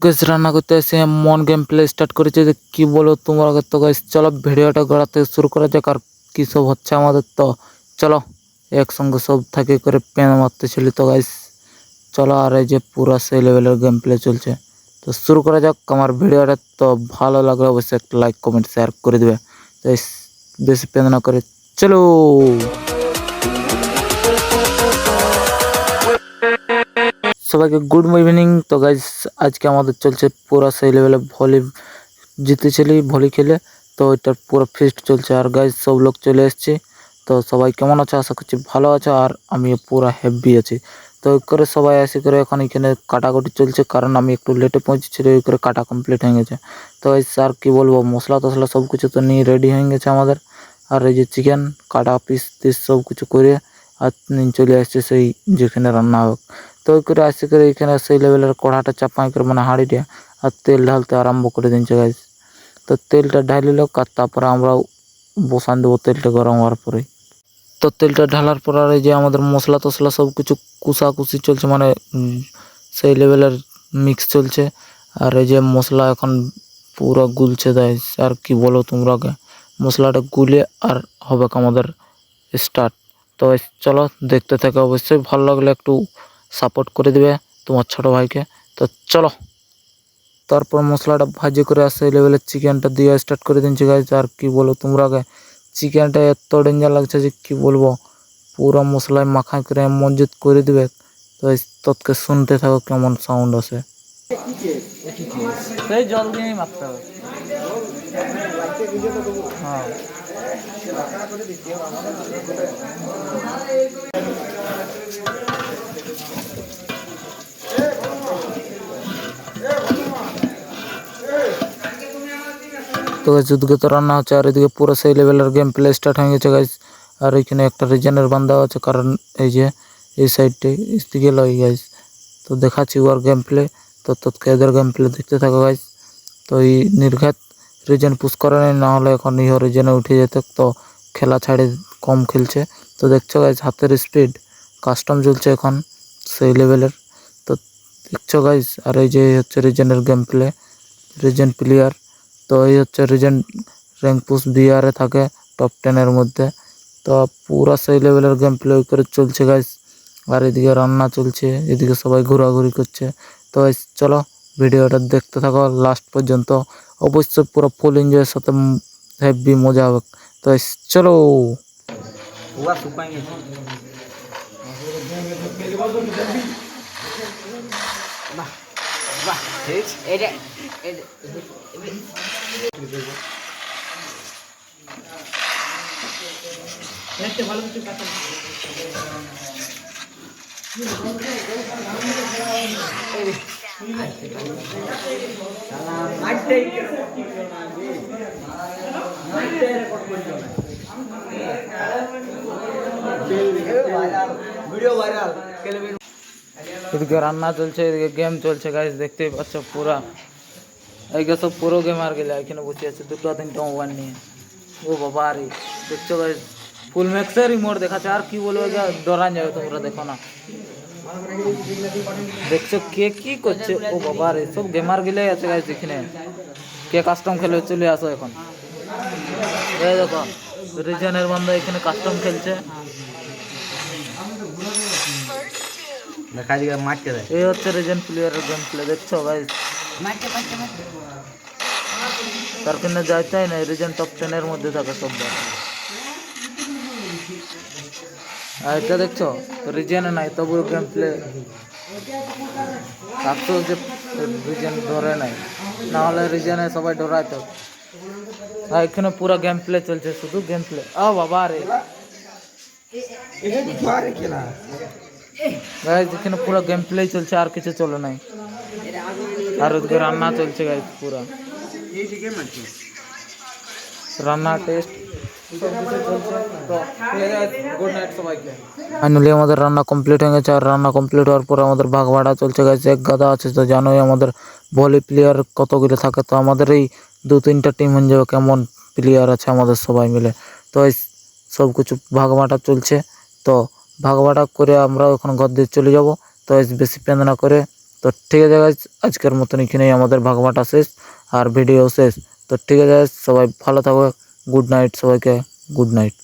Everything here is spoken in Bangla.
গাইস রান্না করতে এসে এমন গেম প্লে স্টার্ট করেছে যে কি বলো তোমরা। তো গাইস চলো ভিডিওটা গড়া থেকে শুরু করা যাক। আর কি সব হচ্ছে আমাদের, তো চলো একসঙ্গে সব থাকে করে প্যান মারতে চলি। তো গাইস চলো, আর এই যে পুরো সেই লেভেলের গেম প্লে চলছে, তো শুরু করা যাক আমার ভিডিওটা। তো ভালো লাগলে অবশ্যই একটা লাইক কমেন্ট শেয়ার করে দেবে। তো guys, বেশি প্যান না করে চলো। সবাইকে গুড ইভিনিং। তো গাইজ আজকে আমাদের চলছে পুরো সেই লেভেলে ভলি জিতেছিলি ভলি খেলে, তো ওইটার পুরো ফিস্ট চলছে। আর গাইজ সব লোক চলে এসছে। তো সবাই কেমন আছে, আশা করছি ভালো আছে। আর আমি পুরো হ্যাপি আছি। তো ওই করে সবাই আসি করে এখন এখানে কাটাকুটি চলছে, কারণ আমি একটু লেটে পৌঁছেছিল, ওই করে কাটা কমপ্লিট হয়ে গেছে। তো এই স্যার কী বলবো, মশলা টশলা সব কিছু তো নিয়ে রেডি হয়ে গেছে আমাদের। আর এই যে চিকেন কাটা পিস টিস সব কিছু করে আর চলে আসছে সেই যেখানে রান্না হোক। তো ওই করে আসি করে এখানে সেই লেভেলের কড়াটা চাপাই করে মানে হাঁড়িটা, আর তেল ঢালতে আরম্ভ করে দিচ্ছে গাইজ। তো তেলটা ঢালিল, আর তারপরে আমরা বসান দেবো তেলটা গরম হওয়ার পরে। তো তেলটা ঢালার পর আর এই যে আমাদের মশলা টশলা সব কিছু কুষাকুষি চলছে, মানে সেই লেভেলের মিক্স চলছে। আর এই যে মশলা এখন পুরো গুলছে দেয়। আর কি বলো তোমরা, মশলাটা গুলে আর হবে আমাদের স্টার্ট। তো চলো দেখতে থাকে, অবশ্যই ভালো লাগলে একটু সাপোর্ট করে দিবে তোমার ছোট ভাইকে। তো চলো, তারপর মশলাটা ভাজি করে আসে লেভেলের চিকেনটা দিয়ে স্টার্ট করে দিচ্ছি গাইজ। আর কি বলো তোমরা, চিকেনটা এত ডেঞ্জার লাগছে যে কি বলবো, পুরো মশলায় মাখাই করে মঞ্জুত করে দিবে। তো তৎকে শুনতে থাকো কেমন সাউন্ড আসে। সেই জল দিয়েই মাখতে হবে। হ্যাঁ, তো গাইজ ওদিকে তো রান্না হচ্ছে, আর এদিকে পুরো সেই লেভেলের গেম প্লে স্টার্ট হয়ে গেছে গাইজ। আর এখানে একটা রিজনের বান্ধা আছে, কারণ এই যে এই সাইডটাই দিকে লয় গাইজ। তো দেখাচ্ছি ওর গেম প্লে। তো তৎকে এদের গেম প্লে দেখতে থাকো গাইজ। তো এই নির্ঘাত রিজেন পুশ করে নেই, না হলে এখন ইহো রিজেনে উঠে যেত, তো খেলা ছাড়ে কম খেলছে। তো দেখছো গাইজ হাতের স্পিড কাস্টম চলছে এখন সেই লেভেলের। তো দেখছো গাইজ, আর এই যে হচ্ছে রিজেনের গেম প্লে, রিজেন প্লেয়ার। তো এই হচ্ছে রিজেন্ট র্যাঙ্ক পুশ বিআরে থাকে টপ 10-এর মধ্যে। তো পুরো সেই লেভেলের গেম প্লে করে চলছে গাইস। আর এদিকে রান্না চলছে, এদিকে সবাই ঘোরাঘুরি করছে। তো চলো ভিডিওটা দেখতে থাকো লাস্ট পর্যন্ত, অবশ্যই পুরো ফুল এনজয়ের সাথে হেভি মজা হবে। তো চলো। এদিকে রান্না চলছে, এদিকে গেম চলছে গাইস, দেখতেই পাচ্ছ পুরা। এইকে সব পুরো গেম আর গেলে এখানে বসে আছে দুটো তিনটা মোবাইল নিয়ে। ও বাবা রে, দেখছো গাইস ফুল ম্যাক্সের রিমোট দেখাচ্ছে। আর কি বলবো, ডরান যাবে তোমরা, দেখো না দেখছো কে কি করছে। ও বাবা রে, সব গেমার গেলে আছে গাইস এখানে। কে কাস্টম খেলে চলে আসো এখন। এই দেখো রিজনের বন্ধু এখানে কাস্টম খেলছে। এই হচ্ছে রিজেন প্লেয়ারের গেম প্লে, দেখছো গাইস। তার কিনে যাইতেই নাই, রিজেন টপ 10-এর মধ্যে থাকে সববার। আর এটা দেখছো রিজেনে নাই, তবু গেম প্লে থাকতো যে রিজেন ধরে নাই, না হলে রিজেনে সবাই ডরাইতো। আর এখানে পুরো গেম প্লে চলছে, শুধু গেম প্লে। ও বাবা রে গাইস, এখানে পুরো গেম প্লে চলছে, আর কিছু চলে নাই। আর ওদিকে রান্না চলছে গাইস, পুরো রান্না টেস্ট ফাইনালি আমাদের রান্না কমপ্লিট হয়ে গেছে। আর রান্না কমপ্লিট হওয়ার পর আমাদের ভাগ ভাড়া চলছে গাইস। এক গাদা আছে, তো জানোই আমাদের ভলি প্লেয়ার কতগুলো থাকে। তো আমাদের এই 2-3টা টিম হয়ে যাবে, কেমন প্লেয়ার আছে আমাদের সবাই মিলে। তো এই সব কিছু ভাগ বাঁটা চলছে। তো ভাগ বাঁটা করে আমরা এখন ঘর দিয়ে চলে যাব। তো বেশি পেন না করে তো ঠিক আছে গাইজ, আজকের মতন এখানেই আমাদের ভাগবাঁটা শেষ আর ভিডিও শেষ। তো ঠিক আছে guys, সবাই ভালো থাকো, গুড নাইট সবাইকে, গুড নাইট।